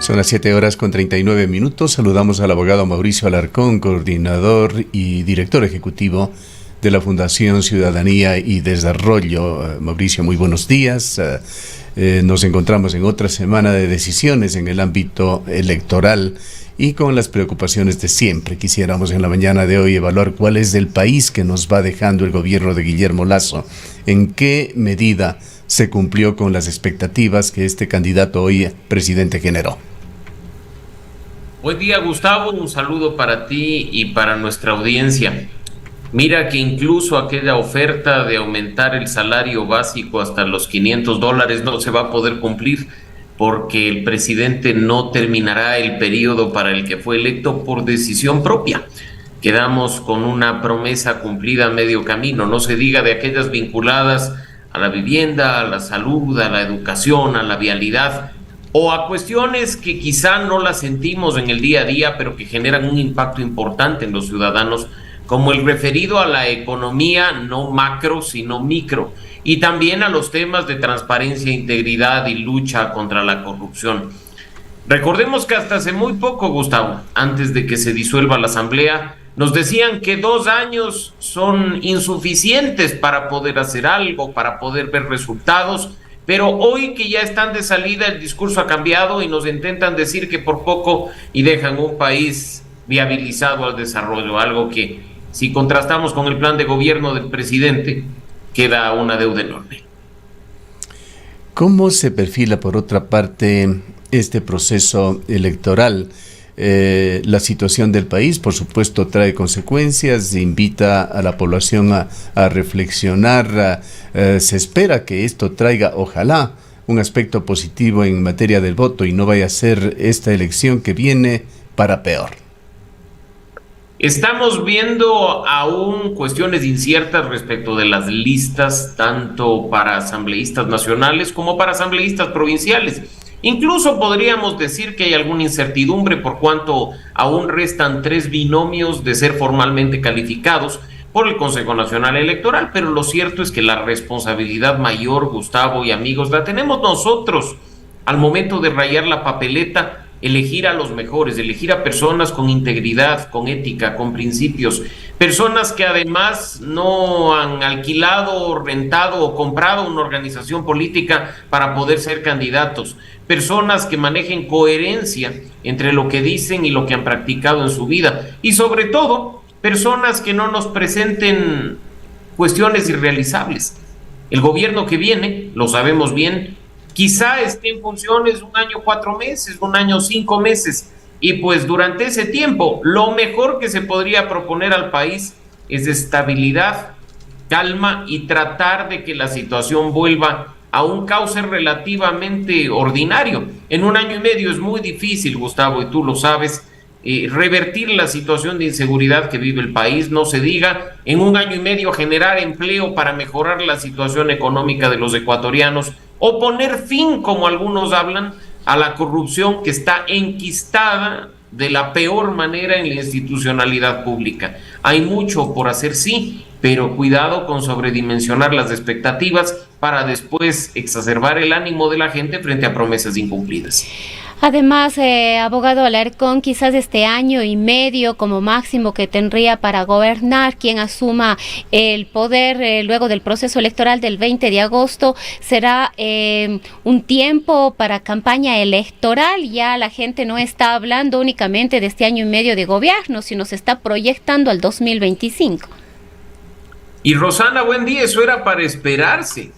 Son las 7:39. Saludamos al abogado Mauricio Alarcón, coordinador y director ejecutivo de la Fundación Ciudadanía y Desarrollo. Mauricio, muy buenos días. Nos encontramos en otra semana de decisiones en el ámbito electoral y con las preocupaciones de siempre. Quisiéramos en la mañana de hoy evaluar cuál es el país que nos va dejando el gobierno de Guillermo Lasso. ¿En qué medida se cumplió con las expectativas que este candidato hoy presidente generó? Buen día, Gustavo, un saludo para ti y para nuestra audiencia. Mira que incluso aquella oferta de aumentar el salario básico hasta los $500 no se va a poder cumplir porque el presidente no terminará el periodo para el que fue electo por decisión propia. Quedamos con una promesa cumplida a medio camino, no se diga de aquellas vinculadas a la vivienda, a la salud, a la educación, a la vialidad, o a cuestiones que quizá no las sentimos en el día a día, pero que generan un impacto importante en los ciudadanos, como el referido a la economía no macro, sino micro, y también a los temas de transparencia, integridad y lucha contra la corrupción. Recordemos que hasta hace muy poco, Gustavo, antes de que se disuelva la Asamblea, nos decían que 2 años son insuficientes para poder hacer algo, para poder ver resultados. Pero hoy que ya están de salida, el discurso ha cambiado y nos intentan decir que por poco y dejan un país viabilizado al desarrollo, algo que si contrastamos con el plan de gobierno del presidente, queda una deuda enorme. ¿Cómo se perfila, por otra parte, este proceso electoral? La situación del país, por supuesto, trae consecuencias, invita a la población a reflexionar. Se espera que esto traiga, ojalá, un aspecto positivo en materia del voto y no vaya a ser esta elección que viene para peor. Estamos viendo aún cuestiones inciertas respecto de las listas, tanto para asambleístas nacionales como para asambleístas provinciales. Incluso podríamos decir que hay alguna incertidumbre por cuanto aún restan 3 binomios de ser formalmente calificados por el Consejo Nacional Electoral, pero lo cierto es que la responsabilidad mayor, Gustavo y amigos, la tenemos nosotros al momento de rayar la papeleta, elegir a los mejores, elegir a personas con integridad, con ética, con principios, personas que además no han alquilado, rentado o comprado una organización política para poder ser candidatos, personas que manejen coherencia entre lo que dicen y lo que han practicado en su vida, y sobre todo, personas que no nos presenten cuestiones irrealizables. El gobierno que viene, lo sabemos bien, quizá esté en funciones 1 año 4 meses, 1 año 5 meses, y pues durante ese tiempo lo mejor que se podría proponer al país es estabilidad, calma y tratar de que la situación vuelva a un cauce relativamente ordinario. En 1 año y medio es muy difícil, Gustavo, y tú lo sabes, revertir la situación de inseguridad que vive el país, no se diga, en 1 año y medio generar empleo para mejorar la situación económica de los ecuatorianos, o poner fin, como algunos hablan, a la corrupción que está enquistada de la peor manera en la institucionalidad pública. Hay mucho por hacer, sí, pero cuidado con sobredimensionar las expectativas para después exacerbar el ánimo de la gente frente a promesas incumplidas. Además, abogado Alarcón, quizás este 1 año y medio como máximo que tendría para gobernar quien asuma el poder luego del proceso electoral del 20 de agosto, será un tiempo para campaña electoral. Ya la gente no está hablando únicamente de este 1 año y medio de gobierno, sino se está proyectando al 2025. Y Rosana, buen día, eso era para esperarse.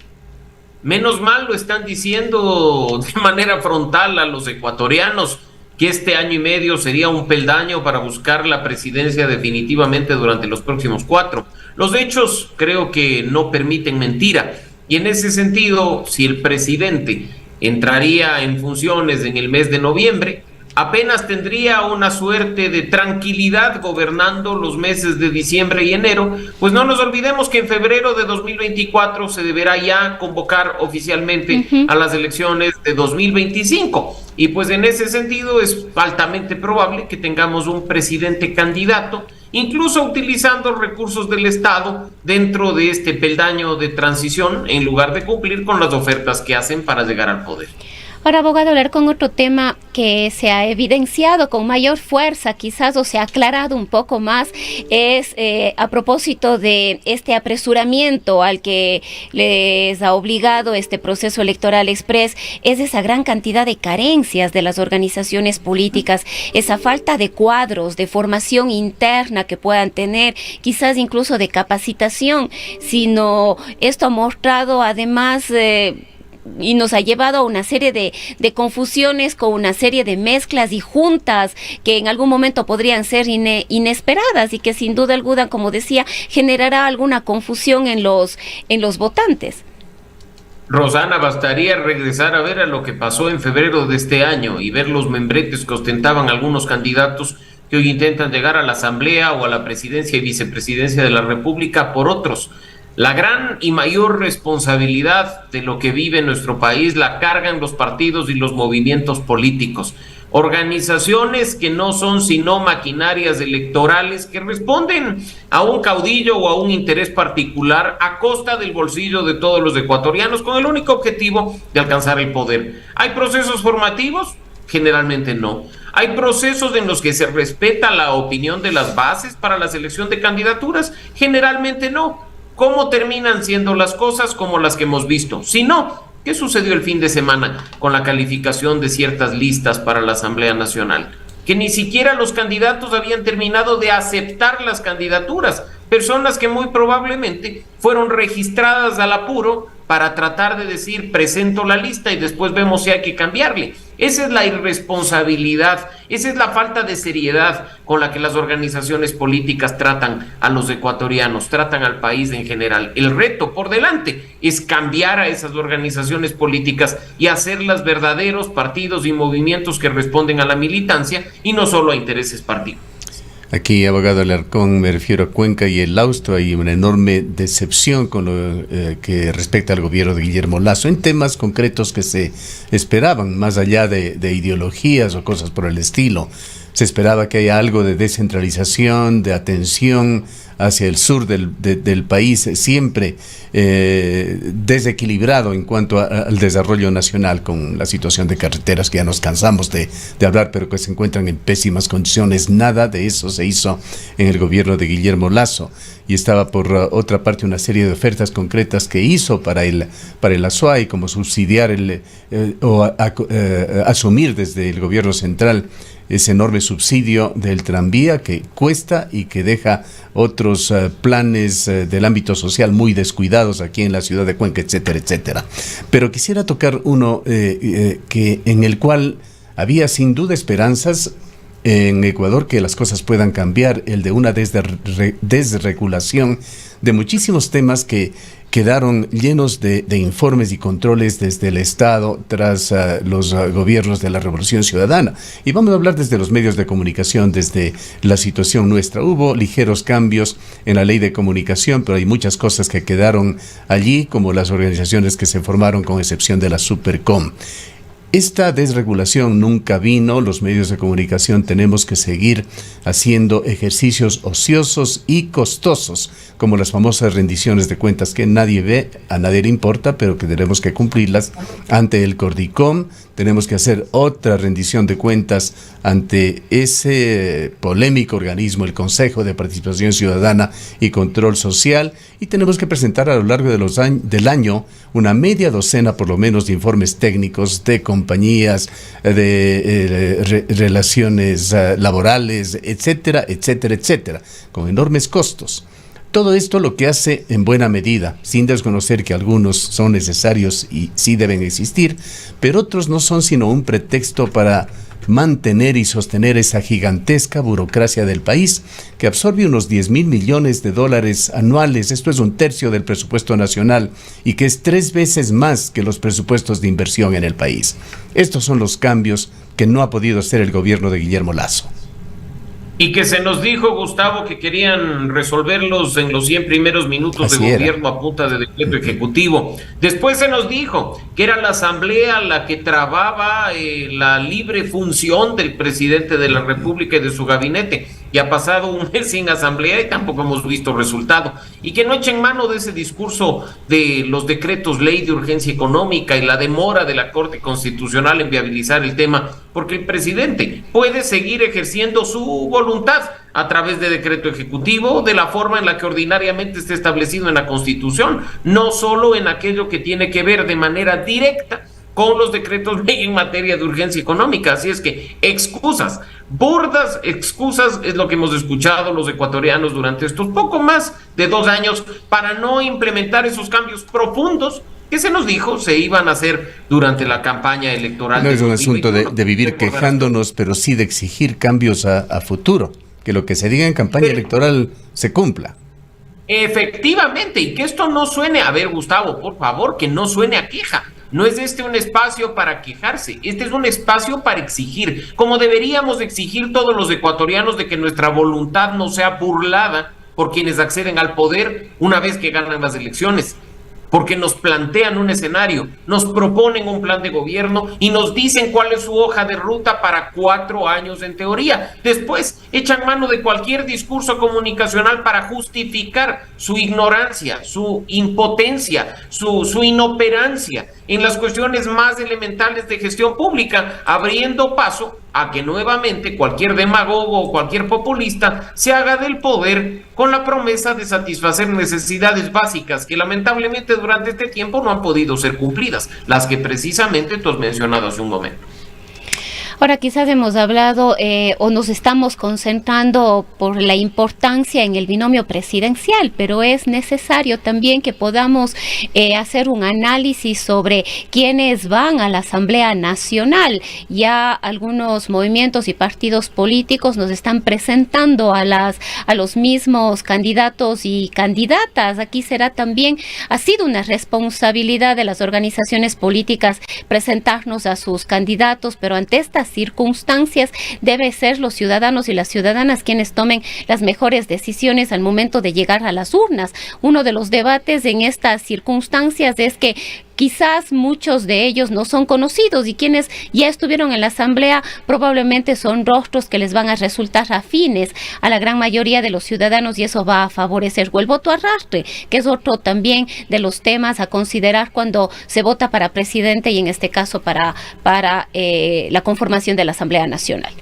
Menos mal lo están diciendo de manera frontal a los ecuatorianos, que este 1 año y medio sería un peldaño para buscar la presidencia definitivamente durante los próximos 4. Los hechos creo que no permiten mentira, y en ese sentido, si el presidente entraría en funciones en el mes de noviembre, apenas tendría una suerte de tranquilidad gobernando los meses de diciembre y enero, pues no nos olvidemos que en febrero de 2024 se deberá ya convocar oficialmente a las elecciones de 2025. Y pues en ese sentido es altamente probable que tengamos un presidente candidato, incluso utilizando recursos del Estado dentro de este peldaño de transición, en lugar de cumplir con las ofertas que hacen para llegar al poder. Ahora, abogado, hablar con otro tema que se ha evidenciado con mayor fuerza, quizás, o se ha aclarado un poco más, es a propósito de este apresuramiento al que les ha obligado este proceso electoral express, es esa gran cantidad de carencias de las organizaciones políticas, esa falta de cuadros, de formación interna que puedan tener, quizás incluso de capacitación, sino esto ha mostrado además y nos ha llevado a una serie de confusiones, con una serie de mezclas y juntas que en algún momento podrían ser inesperadas y que sin duda alguna, como decía, generará alguna confusión en los votantes. Rosana, bastaría regresar a ver a lo que pasó en febrero de este año y ver los membretes que ostentaban algunos candidatos que hoy intentan llegar a la Asamblea o a la presidencia y vicepresidencia de la República por otros. La gran y mayor responsabilidad de lo que vive nuestro país la cargan los partidos y los movimientos políticos. Organizaciones que no son sino maquinarias electorales que responden a un caudillo o a un interés particular a costa del bolsillo de todos los ecuatorianos con el único objetivo de alcanzar el poder. ¿Hay procesos formativos? Generalmente no. ¿Hay procesos en los que se respeta la opinión de las bases para la selección de candidaturas? Generalmente no. ¿Cómo terminan siendo las cosas? Como las que hemos visto. Si no, ¿qué sucedió el fin de semana con la calificación de ciertas listas para la Asamblea Nacional? Que ni siquiera los candidatos habían terminado de aceptar las candidaturas. Personas que muy probablemente fueron registradas al apuro para tratar de decir, presento la lista y después vemos si hay que cambiarle. Esa es la irresponsabilidad, esa es la falta de seriedad con la que las organizaciones políticas tratan a los ecuatorianos, tratan al país en general. El reto por delante es cambiar a esas organizaciones políticas y hacerlas verdaderos partidos y movimientos que responden a la militancia y no solo a intereses partidistas. Aquí, abogado Alarcón, me refiero a Cuenca y el Austro. Hay una enorme decepción con lo que respecta al gobierno de Guillermo Lasso en temas concretos que se esperaban, más allá de ideologías o cosas por el estilo. Se esperaba que haya algo de descentralización, de atención hacia el sur del país, siempre desequilibrado en cuanto al desarrollo nacional, con la situación de carreteras que ya nos cansamos de hablar, pero que se encuentran en pésimas condiciones. Nada de eso se hizo en el gobierno de Guillermo Lasso. Y estaba por otra parte una serie de ofertas concretas que hizo para el Azuay, como subsidiar asumir desde el gobierno central ese enorme subsidio del tranvía que cuesta y que deja otros planes del ámbito social muy descuidados aquí en la ciudad de Cuenca, etcétera, etcétera. Pero quisiera tocar uno en el cual había sin duda esperanzas en Ecuador que las cosas puedan cambiar, el de una desregulación de muchísimos temas que quedaron llenos de informes y controles desde el Estado tras los gobiernos de la Revolución Ciudadana. Y vamos a hablar desde los medios de comunicación, desde la situación nuestra. Hubo ligeros cambios en la ley de comunicación, pero hay muchas cosas que quedaron allí, como las organizaciones que se formaron, con excepción de la Supercom. Esta desregulación nunca vino. Los medios de comunicación tenemos que seguir haciendo ejercicios ociosos y costosos, como las famosas rendiciones de cuentas que nadie ve, a nadie le importa, pero que tenemos que cumplirlas ante el Cordicom. Tenemos que hacer otra rendición de cuentas ante ese polémico organismo, el Consejo de Participación Ciudadana y Control Social, y tenemos que presentar a lo largo del año una media docena por lo menos de informes técnicos de compañías, de relaciones laborales, etcétera, etcétera, etcétera, con enormes costos. Todo esto lo que hace en buena medida, sin desconocer que algunos son necesarios y sí deben existir, pero otros no son sino un pretexto para mantener y sostener esa gigantesca burocracia del país que absorbe unos 10,000 millones de dólares anuales. Esto es 1/3 del presupuesto nacional y que es 3 veces más que los presupuestos de inversión en el país. Estos son los cambios que no ha podido hacer el gobierno de Guillermo Lasso. Y que se nos dijo, Gustavo, que querían resolverlos en los 100 primeros minutos de gobierno a punta de decreto ejecutivo. Después se nos dijo que era la Asamblea la que trababa la libre función del presidente de la República y de su gabinete. y ha pasado un mes sin asamblea y tampoco hemos visto resultado. Y que no echen mano de ese discurso de los decretos ley de urgencia económica y la demora de la Corte Constitucional en viabilizar el tema, porque el presidente puede seguir ejerciendo su voluntad a través de decreto ejecutivo, de la forma en la que ordinariamente está establecido en la Constitución, no solo en aquello que tiene que ver de manera directa con los decretos ley en materia de urgencia económica. Así es que excusas, burdas excusas, es lo que hemos escuchado los ecuatorianos durante estos poco más de 2 años para no implementar esos cambios profundos que se nos dijo se iban a hacer durante la campaña electoral. No es un asunto de vivir quejándonos, pero sí de exigir cambios a futuro, que lo que se diga en campaña electoral se cumpla. Efectivamente, y que esto no suene, a ver, Gustavo, por favor, que no suene a queja. No es este un espacio para quejarse, este es un espacio para exigir, como deberíamos exigir todos los ecuatorianos, de que nuestra voluntad no sea burlada por quienes acceden al poder una vez que ganan las elecciones. Porque nos plantean un escenario, nos proponen un plan de gobierno y nos dicen cuál es su hoja de ruta para 4 años en teoría. Después echan mano de cualquier discurso comunicacional para justificar su ignorancia, su impotencia, su inoperancia en las cuestiones más elementales de gestión pública, abriendo paso a que nuevamente cualquier demagogo o cualquier populista se haga del poder con la promesa de satisfacer necesidades básicas que lamentablemente durante este tiempo no han podido ser cumplidas, las que precisamente tú has mencionado hace un momento. Ahora, quizás hemos hablado o nos estamos concentrando por la importancia en el binomio presidencial, pero es necesario también que podamos hacer un análisis sobre quiénes van a la Asamblea Nacional. Ya algunos movimientos y partidos políticos nos están presentando a los mismos candidatos y candidatas. Aquí será también, ha sido una responsabilidad de las organizaciones políticas presentarnos a sus candidatos, pero ante estas circunstancias debe ser los ciudadanos y las ciudadanas quienes tomen las mejores decisiones al momento de llegar a las urnas. Uno de los debates en estas circunstancias es que quizás muchos de ellos no son conocidos y quienes ya estuvieron en la asamblea probablemente son rostros que les van a resultar afines a la gran mayoría de los ciudadanos y eso va a favorecer. O el voto arrastre, que es otro también de los temas a considerar cuando se vota para presidente y en este caso para la conformación de la Asamblea Nacional.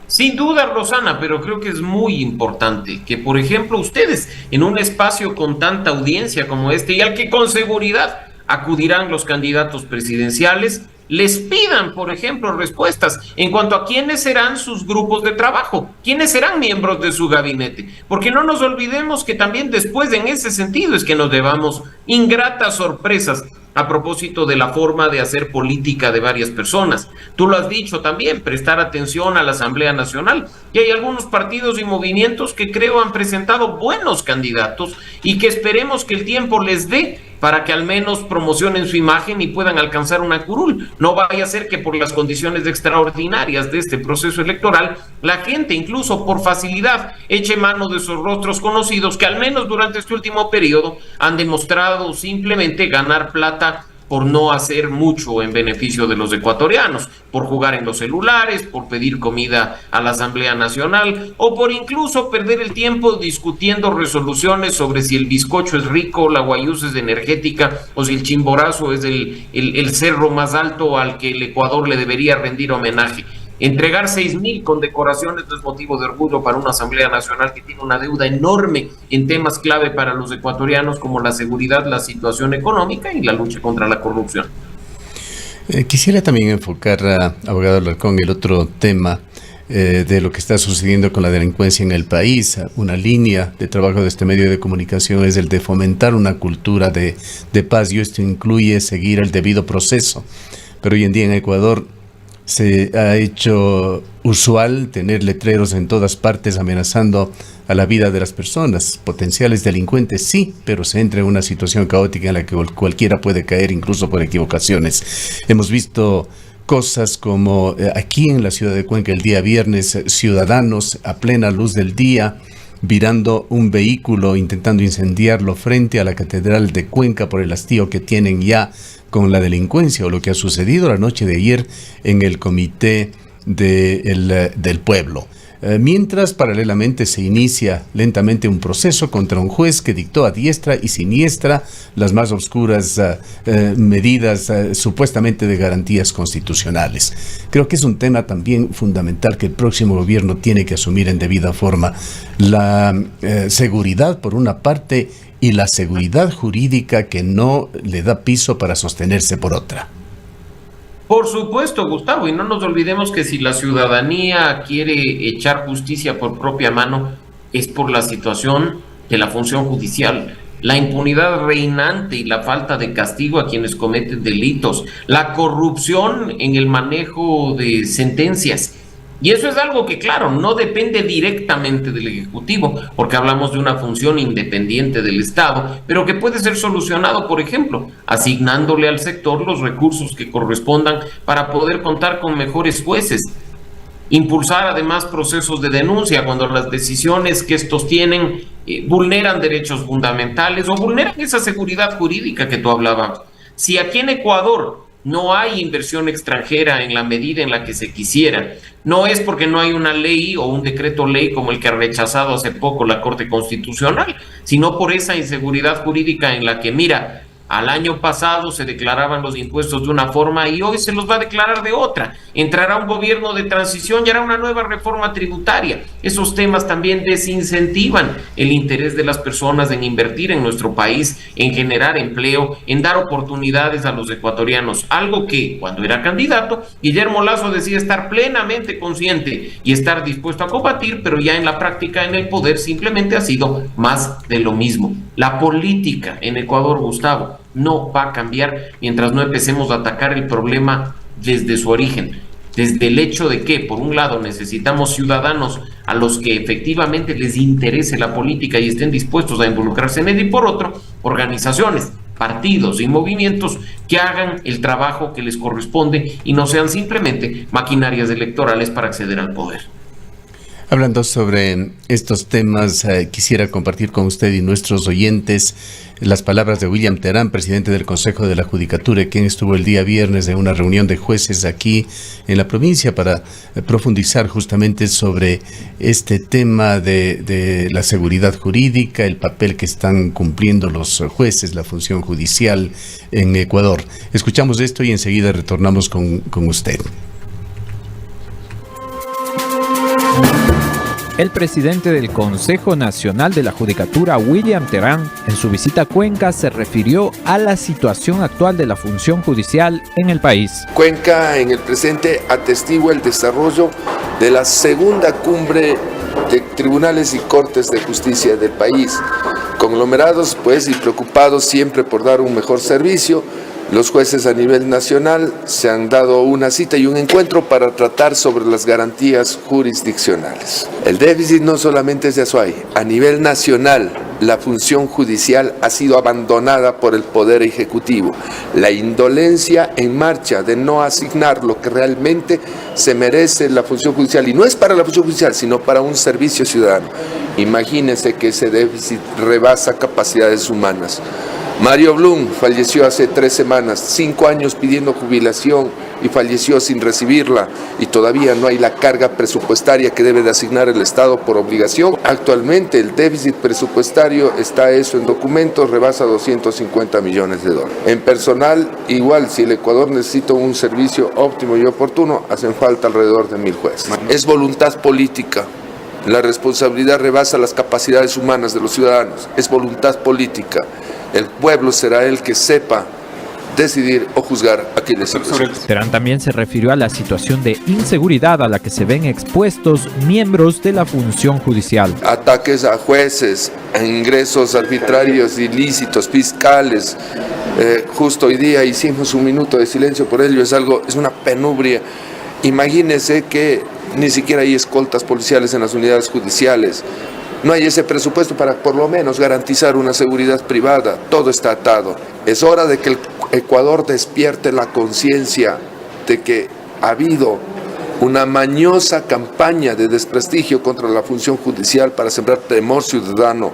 Sin duda, Rosana, pero creo que es muy importante que, por ejemplo, ustedes en un espacio con tanta audiencia como este y al que con seguridad acudirán los candidatos presidenciales, les pidan, por ejemplo, respuestas en cuanto a quiénes serán sus grupos de trabajo, quiénes serán miembros de su gabinete, porque no nos olvidemos que también después en ese sentido es que nos llevamos ingratas sorpresas a propósito de la forma de hacer política de varias personas. Tú lo has dicho también, prestar atención a la Asamblea Nacional, y hay algunos partidos y movimientos que creo han presentado buenos candidatos y que esperemos que el tiempo les dé para que al menos promocionen su imagen y puedan alcanzar una curul. No vaya a ser que por las condiciones extraordinarias de este proceso electoral, la gente incluso por facilidad eche mano de esos rostros conocidos que al menos durante este último periodo han demostrado simplemente ganar plata por no hacer mucho en beneficio de los ecuatorianos, por jugar en los celulares, por pedir comida a la Asamblea Nacional o por incluso perder el tiempo discutiendo resoluciones sobre si el bizcocho es rico, la guayús es energética o si el Chimborazo es el cerro más alto al que el Ecuador le debería rendir homenaje. Entregar 6,000 condecoraciones no es motivo de orgullo para una Asamblea Nacional que tiene una deuda enorme en temas clave para los ecuatorianos como la seguridad, la situación económica y la lucha contra la corrupción. Quisiera también enfocar, abogado Alarcón, el otro tema de lo que está sucediendo con la delincuencia en el país. Una línea de trabajo de este medio de comunicación es el de fomentar una cultura de paz, y esto incluye seguir el debido proceso. Pero hoy en día en Ecuador se ha hecho usual tener letreros en todas partes amenazando a la vida de las personas. Potenciales delincuentes sí, pero se entra en una situación caótica en la que cualquiera puede caer incluso por equivocaciones. Hemos visto cosas como aquí en la ciudad de Cuenca el día viernes, ciudadanos a plena luz del día virando un vehículo, intentando incendiarlo frente a la Catedral de Cuenca por el hastío que tienen ya con la delincuencia, o lo que ha sucedido la noche de ayer en el comité del pueblo. mientras paralelamente se inicia lentamente un proceso contra un juez que dictó a diestra y siniestra las más oscuras medidas supuestamente de garantías constitucionales. Creo que es un tema también fundamental que el próximo gobierno tiene que asumir en debida forma. La seguridad por una parte y la seguridad jurídica que no le da piso para sostenerse por otra. Por supuesto, Gustavo, y no nos olvidemos que si la ciudadanía quiere echar justicia por propia mano, es por la situación de la función judicial, la impunidad reinante y la falta de castigo a quienes cometen delitos, la corrupción en el manejo de sentencias. Y eso es algo que, claro, no depende directamente del Ejecutivo, porque hablamos de una función independiente del Estado, pero que puede ser solucionado, por ejemplo, asignándole al sector los recursos que correspondan para poder contar con mejores jueces. Impulsar además procesos de denuncia cuando las decisiones que estos tienen vulneran derechos fundamentales o vulneran esa seguridad jurídica que tú hablabas. Si aquí en Ecuador no hay inversión extranjera en la medida en la que se quisiera, no es porque no hay una ley o un decreto ley como el que ha rechazado hace poco la Corte Constitucional, sino por esa inseguridad jurídica en la que, mira, al año pasado se declaraban los impuestos de una forma y hoy se los va a declarar de otra. Entrará un gobierno de transición y hará una nueva reforma tributaria. Esos temas también desincentivan el interés de las personas en invertir en nuestro país, en generar empleo, en dar oportunidades a los ecuatorianos. Algo que, cuando era candidato, Guillermo Lasso decía estar plenamente consciente y estar dispuesto a combatir, pero ya en la práctica, en el poder, simplemente ha sido más de lo mismo. La política en Ecuador, Gustavo, no va a cambiar mientras no empecemos a atacar el problema desde su origen, desde el hecho de que, por un lado, necesitamos ciudadanos a los que efectivamente les interese la política y estén dispuestos a involucrarse en ella, y por otro, organizaciones, partidos y movimientos que hagan el trabajo que les corresponde y no sean simplemente maquinarias electorales para acceder al poder. Hablando sobre estos temas, quisiera compartir con usted y nuestros oyentes las palabras de William Terán, presidente del Consejo de la Judicatura, quien estuvo el día viernes en una reunión de jueces aquí en la provincia para profundizar justamente sobre este tema de la seguridad jurídica, el papel que están cumpliendo los jueces, la función judicial en Ecuador. Escuchamos esto y enseguida retornamos con usted. El presidente del Consejo Nacional de la Judicatura, William Terán, en su visita a Cuenca se refirió a la situación actual de la función judicial en el país. Cuenca en el presente atestigua el desarrollo de la segunda cumbre de tribunales y cortes de justicia del país. Conglomerados pues y preocupados siempre por dar un mejor servicio, los jueces a nivel nacional se han dado una cita y un encuentro para tratar sobre las garantías jurisdiccionales. El déficit no solamente es de Azuay, a nivel nacional la función judicial ha sido abandonada por el Poder Ejecutivo. La indolencia en marcha de no asignar lo que realmente se merece la función judicial, y no es para la función judicial, sino para un servicio ciudadano. Imagínense que ese déficit rebasa capacidades humanas. Mario Blum falleció hace 3 semanas, 5 años pidiendo jubilación y falleció sin recibirla, y todavía no hay la carga presupuestaria que debe de asignar el Estado por obligación. Actualmente el déficit presupuestario está eso en documentos, rebasa $250 millones. En personal, igual, si el Ecuador necesita un servicio óptimo y oportuno, hacen falta alrededor de 1,000 jueces. Es voluntad política. La responsabilidad rebasa las capacidades humanas de los ciudadanos, es voluntad política. El pueblo será el que sepa decidir o juzgar a quienes se presenten. Terán también se refirió a la situación de inseguridad a la que se ven expuestos miembros de la función judicial. Ataques a jueces, a ingresos arbitrarios, ilícitos, fiscales. Justo hoy día hicimos un minuto de silencio por ello, es una penubria. Imagínense que ni siquiera hay escoltas policiales en las unidades judiciales. No hay ese presupuesto para por lo menos garantizar una seguridad privada. Todo está atado. Es hora de que el Ecuador despierte la conciencia de que ha habido una mañosa campaña de desprestigio contra la función judicial para sembrar temor ciudadano.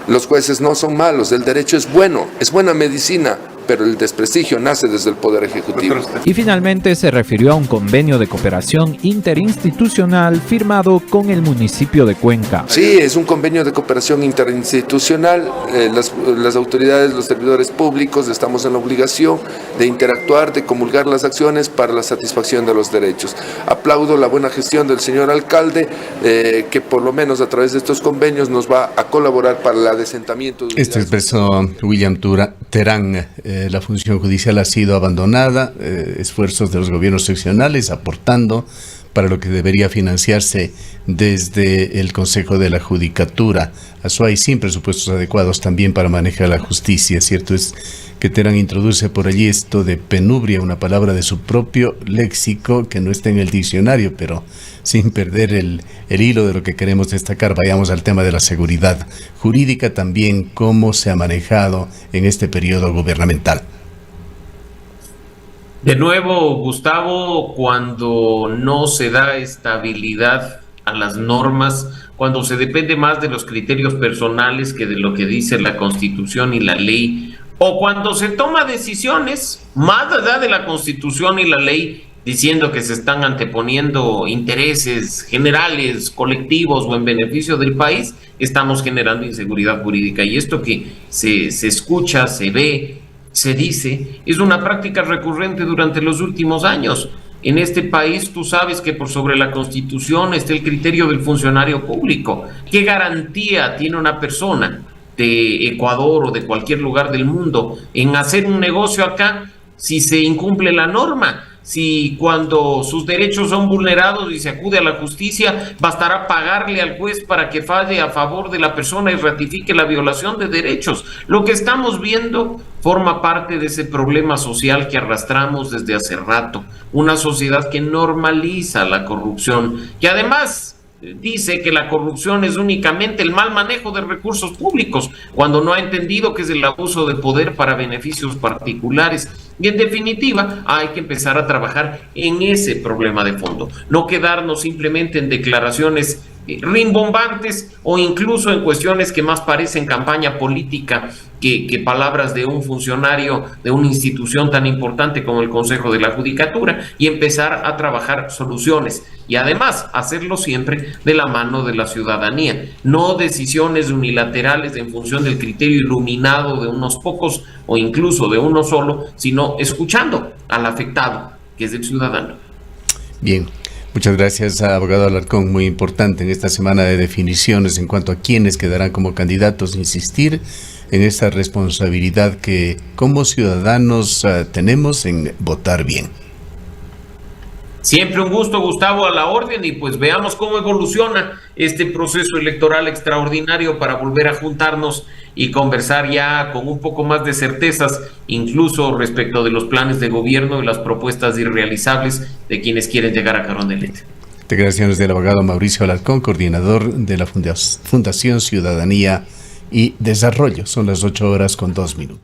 Los jueces no son malos, el derecho es bueno, es buena medicina, pero el desprestigio nace desde el Poder Ejecutivo. Y finalmente se refirió a un convenio de cooperación interinstitucional firmado con el municipio de Cuenca. Sí, es un convenio de cooperación interinstitucional. Las autoridades, los servidores públicos estamos en la obligación de interactuar, de comulgar las acciones para la satisfacción de los derechos. Aplaudo la buena gestión del señor alcalde, que por lo menos a través de estos convenios nos va a colaborar para el adesentamiento. Este expresó William Terán. La función judicial ha sido abandonada, esfuerzos de los gobiernos seccionales aportando para lo que debería financiarse desde el Consejo de la Judicatura. Azuay sin presupuestos adecuados también para manejar la justicia. Cierto es que Terán introduce por allí esto de penubria, una palabra de su propio léxico que no está en el diccionario, pero sin perder el hilo de lo que queremos destacar, vayamos al tema de la seguridad jurídica también, cómo se ha manejado en este periodo gubernamental. De nuevo, Gustavo, cuando no se da estabilidad a las normas, cuando se depende más de los criterios personales que de lo que dice la Constitución y la ley, o cuando se toma decisiones más allá de la Constitución y la ley, diciendo que se están anteponiendo intereses generales, colectivos o en beneficio del país, estamos generando inseguridad jurídica. Y esto que se escucha, se ve, se dice, es una práctica recurrente durante los últimos años. En este país tú sabes que por sobre la Constitución está el criterio del funcionario público. ¿Qué garantía tiene una persona de Ecuador o de cualquier lugar del mundo en hacer un negocio acá si se incumple la norma? Si cuando sus derechos son vulnerados y se acude a la justicia, bastará pagarle al juez para que falle a favor de la persona y ratifique la violación de derechos. Lo que estamos viendo forma parte de ese problema social que arrastramos desde hace rato. Una sociedad que normaliza la corrupción, que además dice que la corrupción es únicamente el mal manejo de recursos públicos, cuando no ha entendido que es el abuso de poder para beneficios particulares. Y en definitiva, hay que empezar a trabajar en ese problema de fondo, no quedarnos simplemente en declaraciones rimbombantes o incluso en cuestiones que más parecen campaña política que palabras de un funcionario de una institución tan importante como el Consejo de la Judicatura, y empezar a trabajar soluciones y además hacerlo siempre de la mano de la ciudadanía, no decisiones unilaterales en función del criterio iluminado de unos pocos o incluso de uno solo, sino escuchando al afectado, que es el ciudadano. Bien. Muchas gracias, abogado Alarcón. Muy importante en esta semana de definiciones en cuanto a quiénes quedarán como candidatos, insistir en esta responsabilidad que como ciudadanos tenemos en votar bien. Siempre un gusto, Gustavo, a la orden, y pues veamos cómo evoluciona este proceso electoral extraordinario para volver a juntarnos y conversar ya con un poco más de certezas, incluso respecto de los planes de gobierno y las propuestas irrealizables de quienes quieren llegar a Carondelet. Declaraciones del abogado Mauricio Alarcón, coordinador de la Fundación Ciudadanía y Desarrollo. Son las 8:02 minutos.